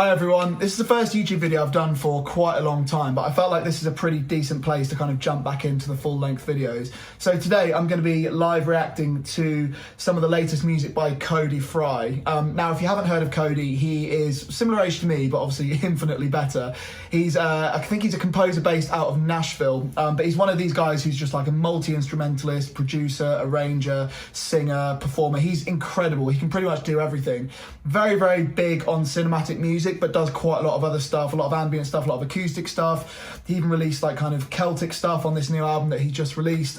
Hi everyone, this is the first YouTube video I've done for quite a long time, but I felt like this is a pretty decent place to kind of jump back into the full-length videos. So today I'm going to be live reacting to some of the latest music by Cody Fry. Now if you haven't heard of Cody, he is similar age to me, but obviously infinitely better. He's, I think he's a composer based out of Nashville, but he's one of these guys who's just like a multi-instrumentalist, producer, arranger, singer, performer. He's incredible, he can pretty much do everything. Very, very big on cinematic music, but does quite a lot of other stuff, a lot of ambient stuff, a lot of acoustic stuff. He even released like kind of Celtic stuff on this new album that he just released.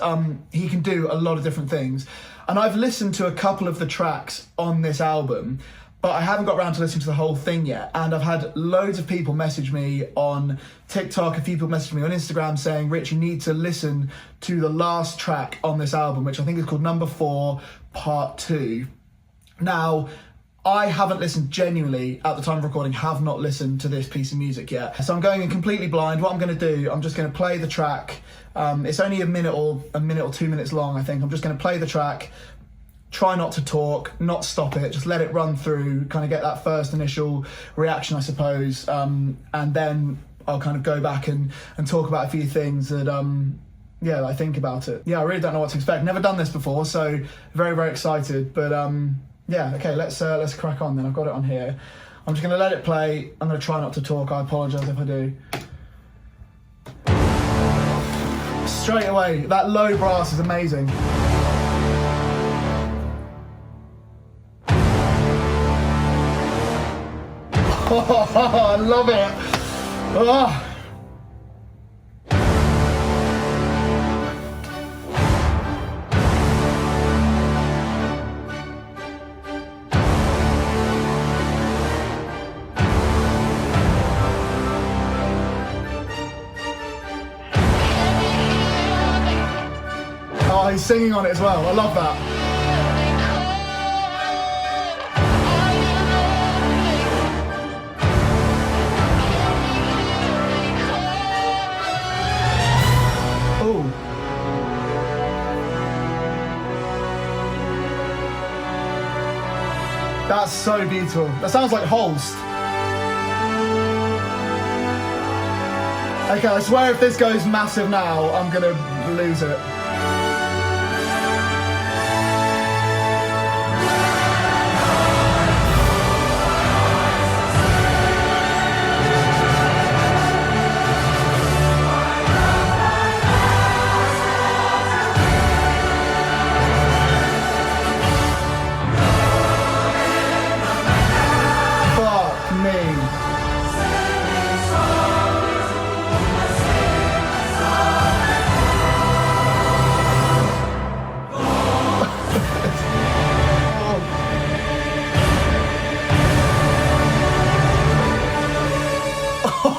He can do a lot of different things. And I've listened to a couple of the tracks on this album, but I haven't got around to listening to the whole thing yet. And I've had loads of people message me on TikTok, a few people messaged me on Instagram saying, Rich, you need to listen to the last track on this album, which I think is called Number 4, Part 2. Now, I haven't listened, genuinely, at the time of recording, have not listened to this piece of music yet. So I'm going in completely blind. What I'm going to do, I'm just going to play the track. It's only a minute or 2 minutes long, I think. I'm just going to play the track, try not to talk, not stop it, just let it run through, kind of get that first initial reaction, I suppose. And then I'll kind of go back and talk about a few things that, yeah, I think about it. Yeah, I really don't know what to expect. Never done this before, so very, very excited. But yeah, okay, let's crack on then. I've got it on here. I'm just gonna let it play. I'm gonna try not to talk. I apologize if I do. Straight away, that low brass is amazing. Oh, I love it. Oh. Oh, he's singing on it as well. I love that. Oh. That's so beautiful. That sounds like Holst. Okay, I swear if this goes massive now, I'm gonna lose it.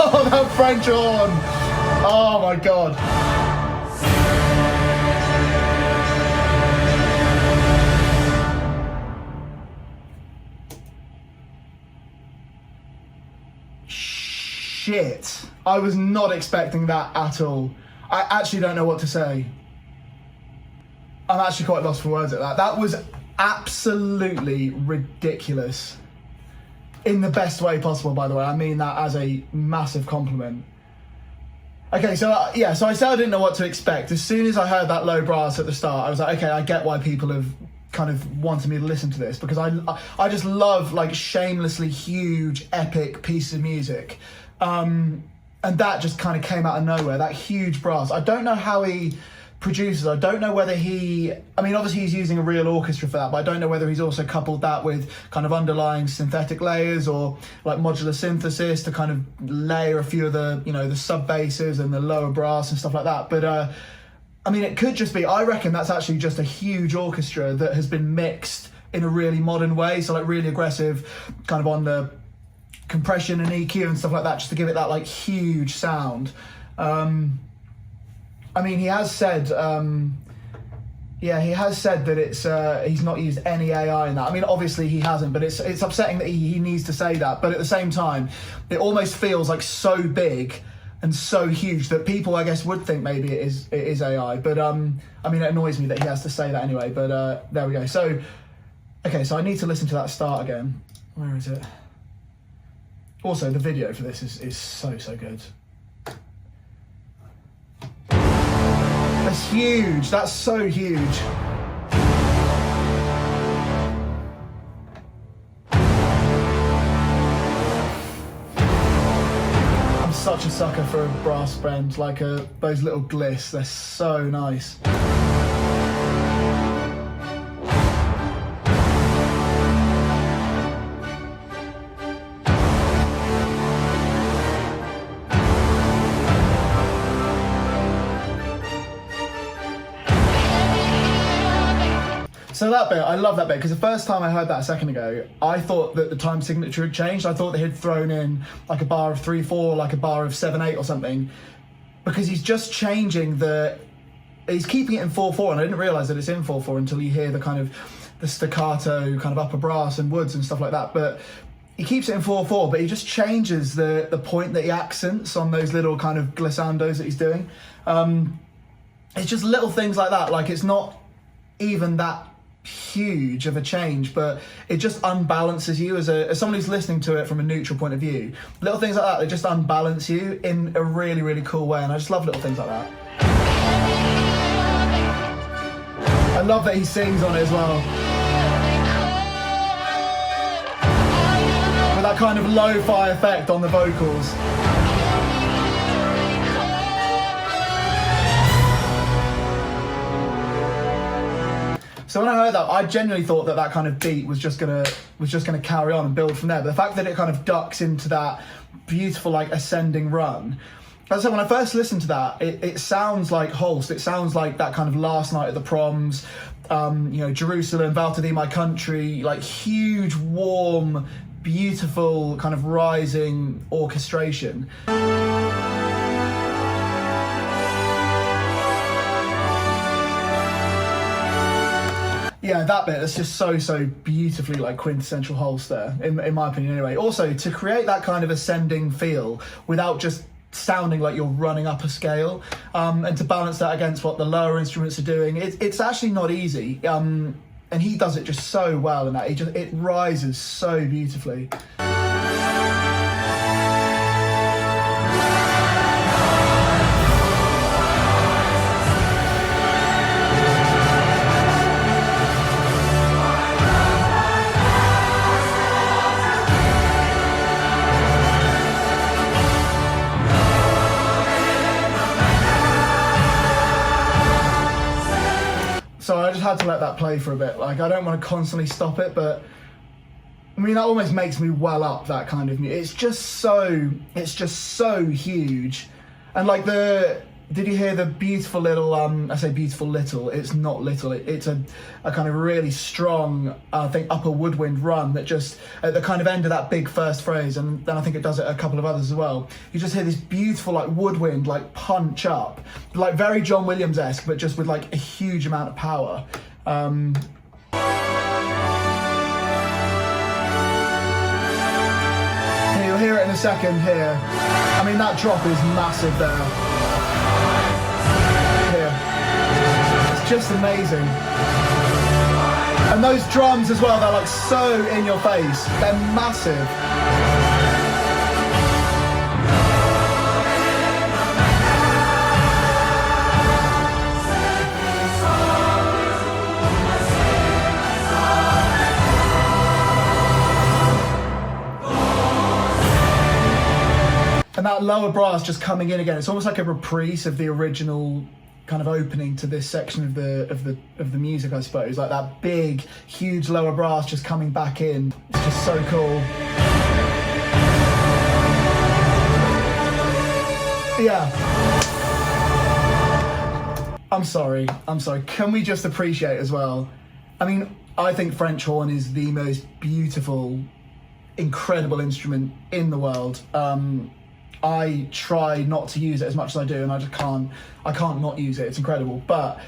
Oh, that French horn! Oh my god! Shit! I was not expecting that at all. I actually don't know what to say. I'm actually quite lost for words at that. That was absolutely ridiculous. In the best way possible, by the way. I mean that as a massive compliment. Okay, so yeah, so I said I didn't know what to expect. As soon as I heard that low brass at the start, I was like, okay, I get why people have kind of wanted me to listen to this, because I just love like shamelessly huge, epic pieces of music. And that just kind of came out of nowhere, that huge brass. I don't know how he produces. I don't know whether he, I mean, obviously he's using a real orchestra for that, but I don't know whether he's also coupled that with kind of underlying synthetic layers or like modular synthesis to kind of layer a few of the, you know, the sub basses and the lower brass and stuff like that. But I mean, it could just be, I reckon that's actually just a huge orchestra that has been mixed in a really modern way. So like really aggressive, kind of on the compression and EQ and stuff like that, just to give it that like huge sound. I mean, he has said, yeah, he has said that it's he's not used any AI in that. I mean, obviously he hasn't, but it's upsetting that he needs to say that. But at the same time, it almost feels like so big and so huge that people, I guess, would think maybe it is AI. But I mean, it annoys me that he has to say that anyway. But there we go. So, okay, so I need to listen to that start again. Where is it? Also, the video for this is so good. That's huge. That's so huge. I'm such a sucker for a brass bend, like those little gliss. They're so nice. So that bit, I love that bit, because the first time I heard that a second ago, I thought that the time signature had changed. I thought they had thrown in like a bar of 3/4, like a bar of 7/8 or something, because he's just changing he's keeping it in 4/4, and I didn't realise that it's in 4/4 until you hear the staccato kind of upper brass and woods and stuff like that. But he keeps it in 4/4, but he just changes the point that he accents on those little kind of glissandos that he's doing. It's just little things like that. Like, it's not even that huge of a change, but it just unbalances you as someone who's listening to it from a neutral point of view. Little things like that, they just unbalance you in a really, really cool way, and I just love little things like that. I love that he sings on it as well, with that kind of lo-fi effect on the vocals. So when I heard that, I genuinely thought that kind of beat was just gonna carry on and build from there. But the fact that it kind of ducks into that beautiful, like, ascending run. As I said, when I first listened to that, it sounds like Holst. It sounds like that kind of Last Night at the Proms, Jerusalem, Bow to Thee, My Country, like huge, warm, beautiful, kind of rising orchestration. Yeah, that bit, that's just so beautifully, like, quintessential Holst there, in my opinion anyway. Also, to create that kind of ascending feel without just sounding like you're running up a scale, and to balance that against what the lower instruments are doing, it's actually not easy. And he does it just so well in that. It rises so beautifully. So I just had to let that play for a bit. Like, I don't want to constantly stop it, but I mean, that almost makes me well up, that kind of music. It's just so huge. And like did you hear the beautiful little, I say beautiful little, it's not little, it's a kind of really strong, I think, upper woodwind run that just, at the kind of end of that big first phrase, and then I think it does it a couple of others as well, you just hear this beautiful, like, woodwind, like, punch up, like very John Williams-esque, but just with, like, a huge amount of power. You'll hear it in a second here. I mean, that drop is massive there. It's just amazing. And those drums as well, they're like so in your face. They're massive. And that lower brass just coming in again. It's almost like a reprise of the original kind of opening to this section of the music, I suppose. Like that big, huge lower brass just coming back in. It's just so cool. Yeah. I'm sorry. Can we just appreciate as well? I mean, I think French horn is the most beautiful, incredible instrument in the world. I try not to use it as much as I do, and I can't not use it. It's incredible. But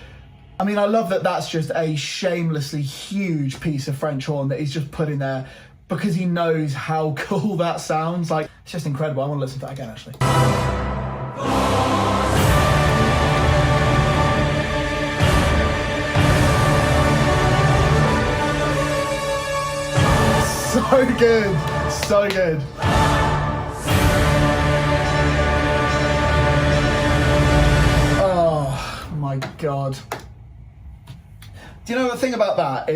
I mean, I love that that's just a shamelessly huge piece of French horn that he's just put in there because he knows how cool that sounds. Like, it's just incredible. I want to listen to that again, actually. So good, so good. my God. Do you know the thing about that?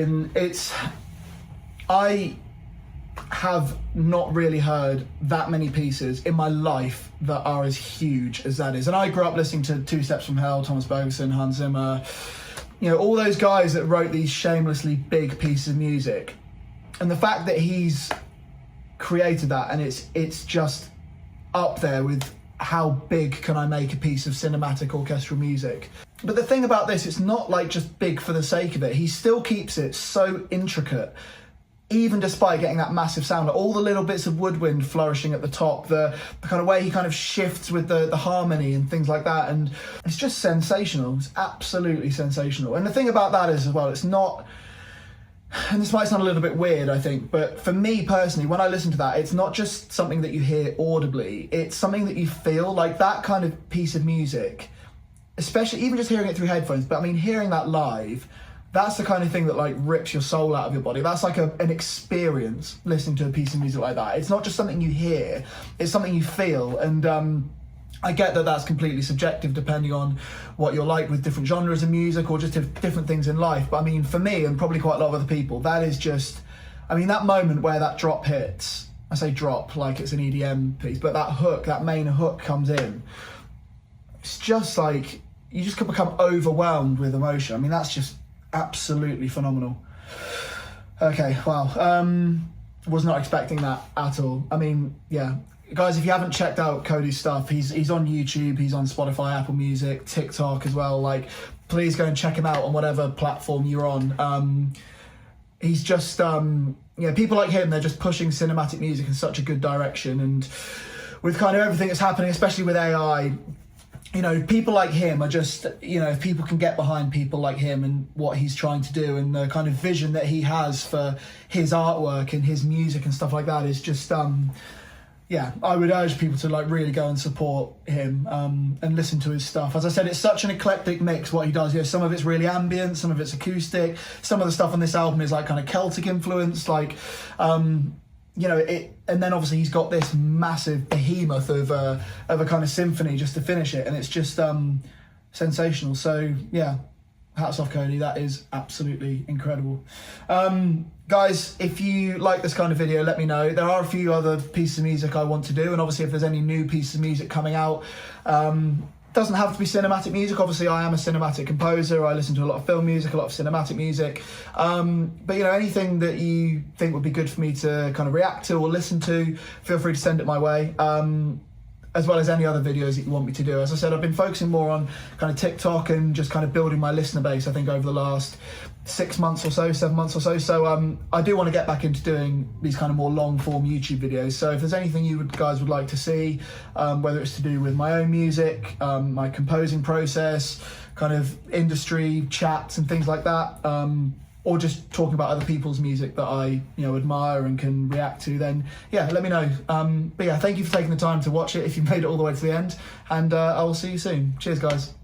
I have not really heard that many pieces in my life that are as huge as that is. And I grew up listening to Two Steps from Hell, Thomas Bergerson, Hans Zimmer, you know, all those guys that wrote these shamelessly big pieces of music. And the fact that he's created that, and it's just up there with how big can I make a piece of cinematic orchestral music. But the thing about this, it's not like just big for the sake of it. He still keeps it so intricate, even despite getting that massive sound, like all the little bits of woodwind flourishing at the top, the kind of way he kind of shifts with the harmony and things like that. And it's just sensational. It's absolutely sensational. And the thing about that is as well, it's not, and this might sound a little bit weird, I think, but for me personally, when I listen to that, it's not just something that you hear audibly, it's something that you feel. Like that kind of piece of music, especially even just hearing it through headphones, but I mean, hearing that live, that's the kind of thing that like rips your soul out of your body. That's like an experience, listening to a piece of music like that. It's not just something you hear, it's something you feel. And I get that that's completely subjective depending on what you're like with different genres of music or just different things in life. But I mean, for me and probably quite a lot of other people, that is just, I mean, that moment where that drop hits, I say drop like it's an EDM piece, but that hook, that main hook comes in, it's just like, you just can become overwhelmed with emotion. I mean, that's just absolutely phenomenal. Okay, wow. Was not expecting that at all. I mean, yeah. Guys, if you haven't checked out Cody's stuff, he's on YouTube, he's on Spotify, Apple Music, TikTok as well. Like, please go and check him out on whatever platform you're on. He's just, people like him, they're just pushing cinematic music in such a good direction. And with kind of everything that's happening, especially with AI, you know, people like him are just, you know, if people can get behind people like him and what he's trying to do and the kind of vision that he has for his artwork and his music and stuff like that is just, yeah, I would urge people to like really go and support him and listen to his stuff. As I said, it's such an eclectic mix what he does. You know, some of it's really ambient, some of it's acoustic. Some of the stuff on this album is like kind of Celtic influence, like, you know, and then obviously he's got this massive behemoth of a kind of symphony just to finish it, and it's just sensational. So yeah, hats off, Cody. That is absolutely incredible. Guys, if you like this kind of video, let me know. There are a few other pieces of music I want to do, and obviously if there's any new pieces of music coming out, doesn't have to be cinematic music. Obviously I am a cinematic composer. I listen to a lot of film music, a lot of cinematic music. But you know, anything that you think would be good for me to kind of react to or listen to, feel free to send it my way. As well as any other videos that you want me to do. As I said, I've been focusing more on kind of TikTok and just kind of building my listener base, I think, over the last 6 months or so, 7 months or so. So I do want to get back into doing these kind of more long form YouTube videos. So if there's anything you guys would like to see, whether it's to do with my own music, my composing process, kind of industry chats and things like that, or just talking about other people's music that I, you know, admire and can react to, then yeah, let me know. But yeah, thank you for taking the time to watch it if you made it all the way to the end, and I will see you soon. Cheers, guys.